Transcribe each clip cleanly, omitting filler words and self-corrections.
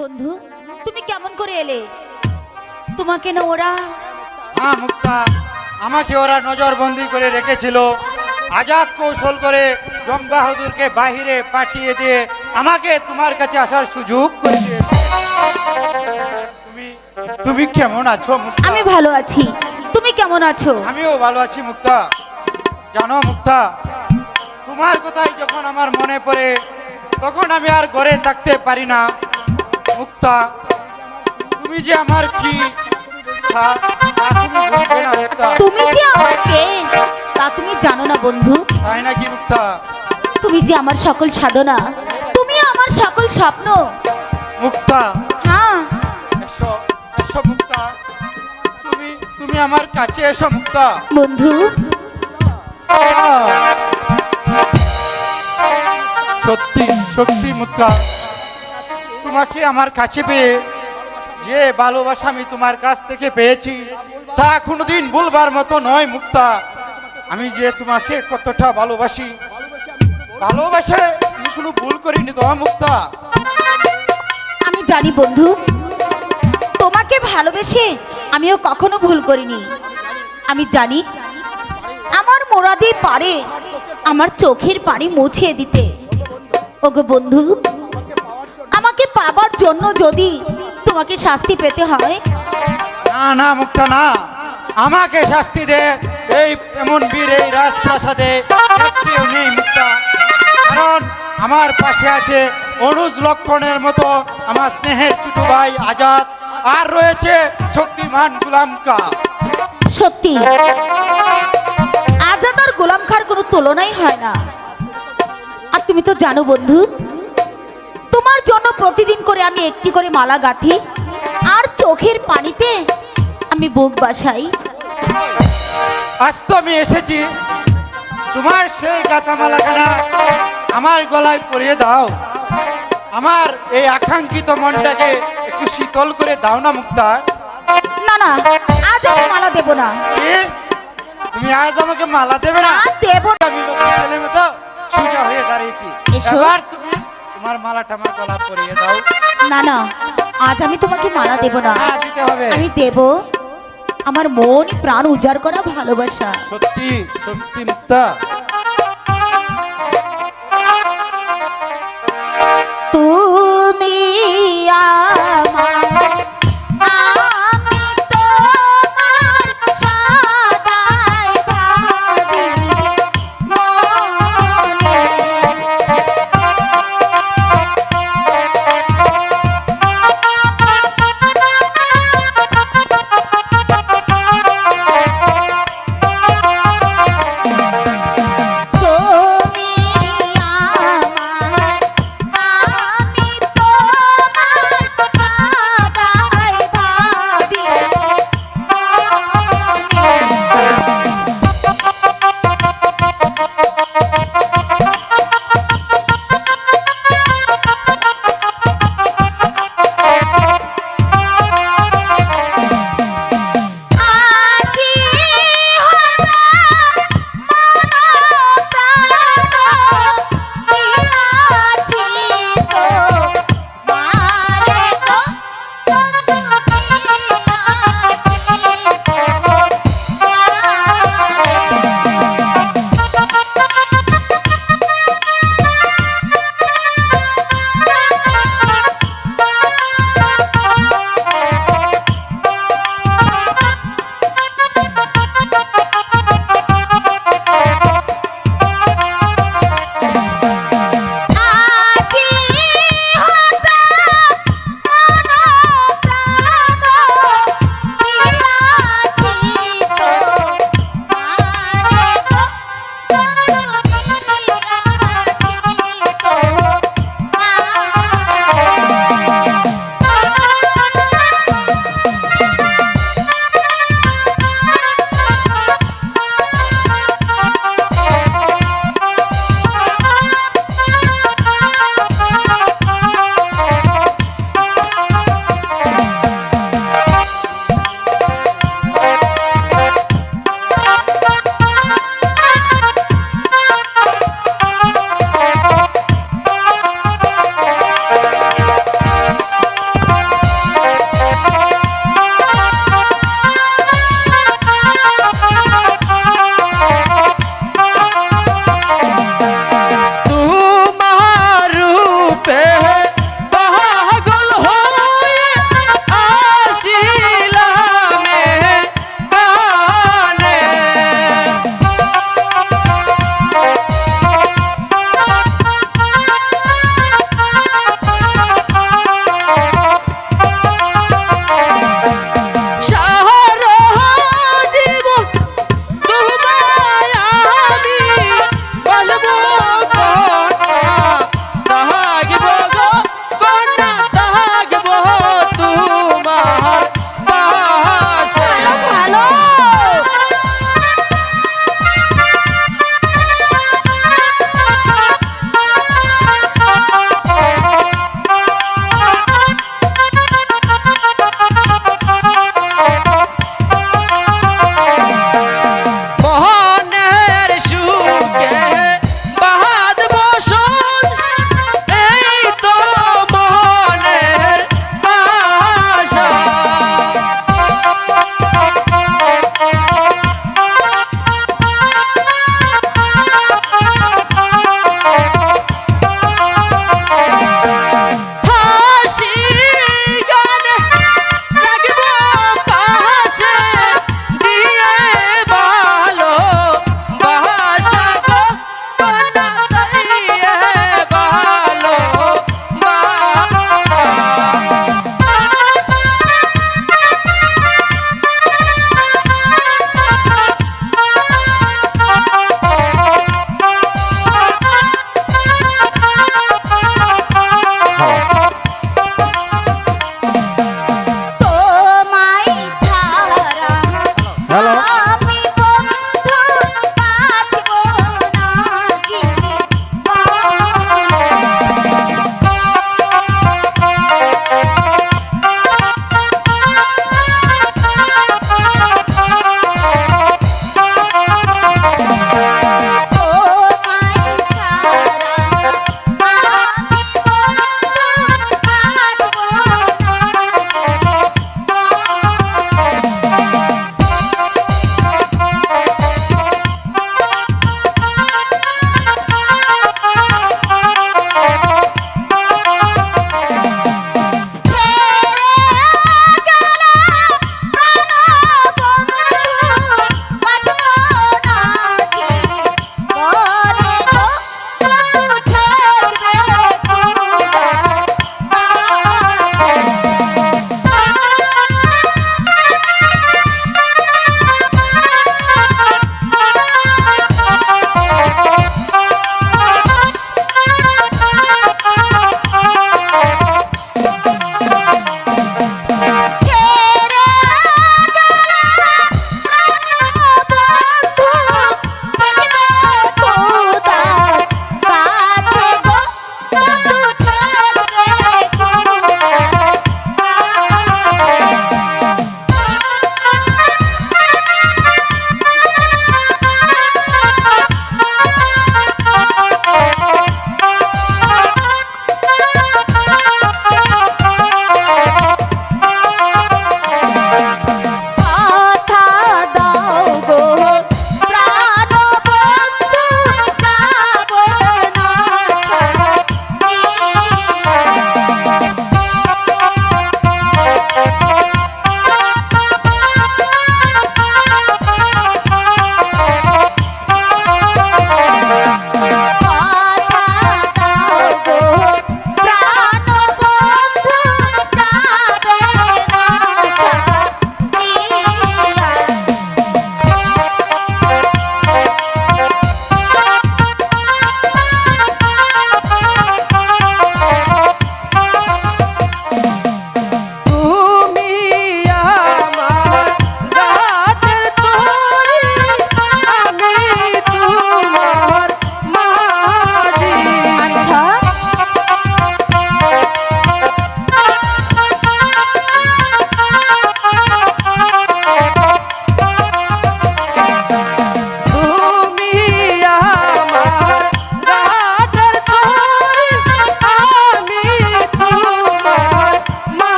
বন্ধু, তুমি কেমন করে এলে? তোমাকে না ওরা? হ্যাঁ মুক্তা, আমাকে ওরা নজরবন্দি করে রেখেছিল। আজাদ কৌশল করে জং বাহাদুরকে বাহিরে পাঠিয়ে দিয়ে আমাকে তোমার কাছে আসার সুযোগ করে দিয়েছে। তুমি তুমি কেমন আছো মুক্তা? আমি ভালো আছি, তুমি কেমন আছো? আমিও ভালো আছি মুক্তা। জানো মুক্তা, তোমার কথাই যখন আমার মনে পড়ে তখন আমি আর ঘরে থাকতে পারি না। মুক্তা, তুমি যে আমার কি তুমি যে আমাকে তা তুমি জানো না বন্ধু। তাই নাকি মুক্তা? তুমি যে আমার সকল সাধনা, তুমি আমার সকল স্বপ্ন। মুক্তা, হ্যাঁ এসো এসো মুক্তা, তুমি তুমি আমার কাছে এসো মুক্তা। বন্ধু, সত্যি সত্যি মুক্তা, তোমাকে আমার কাছে পেয়ে যে ভালোবাসা আমি তোমার কাছ থেকে পেয়েছি তা কোনোদিন ভুলবার মতো নয় মুক্তা। আমি যে তোমাকে কতটা ভালোবাসি, ভালোবাসে আমি কোনো ভুল করিনি তো মুক্তা। আমি জানি বন্ধু, তোমাকে ভালোবেসে আমিও কখনো ভুল করিনি। আমি জানি আমার মোরাদি পারে আমার চোখের পানি মুছিয়ে দিতে। ওগো বন্ধু, আমাকে পাবার জন্য যদি তোমাকে শাস্তি পেতে হয়। না না মুক্তা না, আমাকে শাস্তি দে এই এমন বীর এই রাজপ্রাসাদে কেউ নেই মুক্তা। কারণ আমার পাশে আছে অনুজ লক্ষণের মতো আমার স্নেহের ছোট ভাই আজাদ, আর রয়েছে শক্তিমান গোলাম কা। সত্যি আজাদ আর গোলাম খার কোনো তুলনাই হয় না। আর তুমি তো জানো বন্ধু, তোমার জন্য প্রতিদিন করে আমি একটি করে মালা গাঁথি আর চোখের পানিতে আমি বুক বাসাই। আজ তো আমি এসেছি, তোমার সেই গাঁথা মালাখানা আমার গলায় পরিয়ে দাও। আমার এই আকাঙ্ক্ষিত মনটাকে একটু শীতল করে দাও না মুক্তা। না না, আজ আমি মালা দেব না। কি? তুমি আজ আমাকে মালা দেবে না? দেব না। আমি ছেলে মতো সোজা হয়ে দাঁড়িয়েছি, এবার তুমি তোমার মালাটা আমার গলা পরিয়ে দাও। না না, আজ আমি তোমাকে মালা দেব না। দিতে হবে। আমি দেব আমার মন প্রাণ উজাড় করা ভালোবাসা। সত্যি সত্যি মুক্তা। তুমি আমার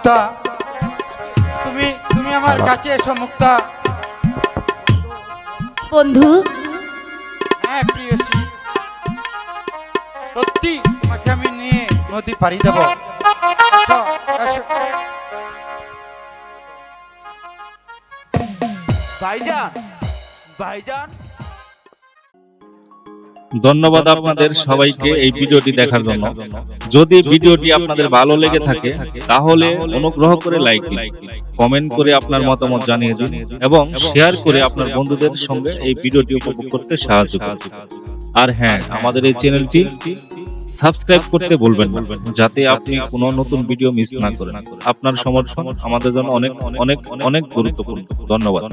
মুক্তা, তুমি তুমি আমার কাছে এসো মুক্তা। বন্ধু হ্যাঁ প্রিয়সী, সত্যি তোমাকে আমি নিয়ে নদী পাড়ি দেব। এসো, এসো। ভাইজান, ভাইজান, ধন্যবাদ আপনাদের সবাইকে এই ভিডিওটি দেখার জন্য। যদি ভিডিওটি আপনাদের ভালো লেগে থাকে তাহলে অনুগ্রহ করে লাইক দিন, কমেন্ট করে আপনার মতামত জানিয়ে দিন এবং শেয়ার করে আপনার বন্ধুদের সঙ্গে এই ভিডিওটি উপভোগ করতে সাহায্য করুন। আর হ্যাঁ, আমাদের এই চ্যানেলটি সাবস্ক্রাইব করতে ভুলবেন না, যাতে আপনি কোনো নতুন ভিডিও মিস না করেন। আপনার সমর্থন আমাদের জন্য অনেক অনেক অনেক গুরুত্বপূর্ণ। ধন্যবাদ।